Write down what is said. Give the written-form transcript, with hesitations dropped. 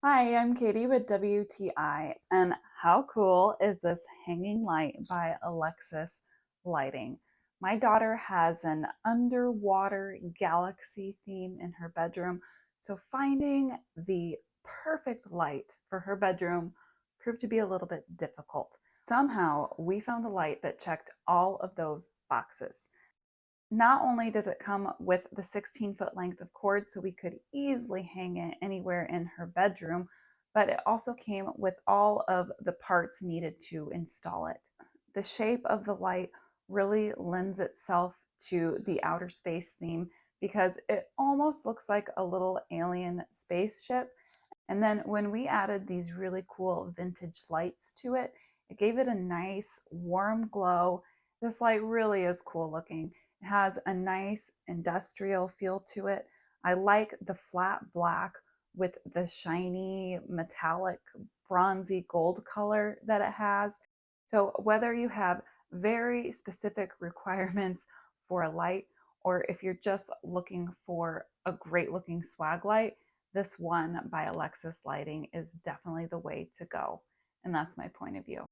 Hi, I'm Katie with WTI, and how cool is this hanging light by Alexis Lighting? My daughter has an underwater galaxy theme in her bedroom, so finding the perfect light for her bedroom proved to be a little bit difficult. Somehow, we found a light that checked all of those boxes. Not only does it come with the 16-foot length of cord, so we could easily hang it anywhere in her bedroom, but it also came with all of the parts needed to install it. The shape of the light really lends itself to the outer space theme because it almost looks like a little alien spaceship. And then when we added these really cool vintage lights to it, it gave it a nice warm glow. This light really is cool looking. It has a nice industrial feel to it. I like the flat black with the shiny metallic bronzy gold color that it has. So whether you have very specific requirements for a light, or if you're just looking for a great looking swag light, this one by Alexis Lighting is definitely the way to go. And that's my point of view.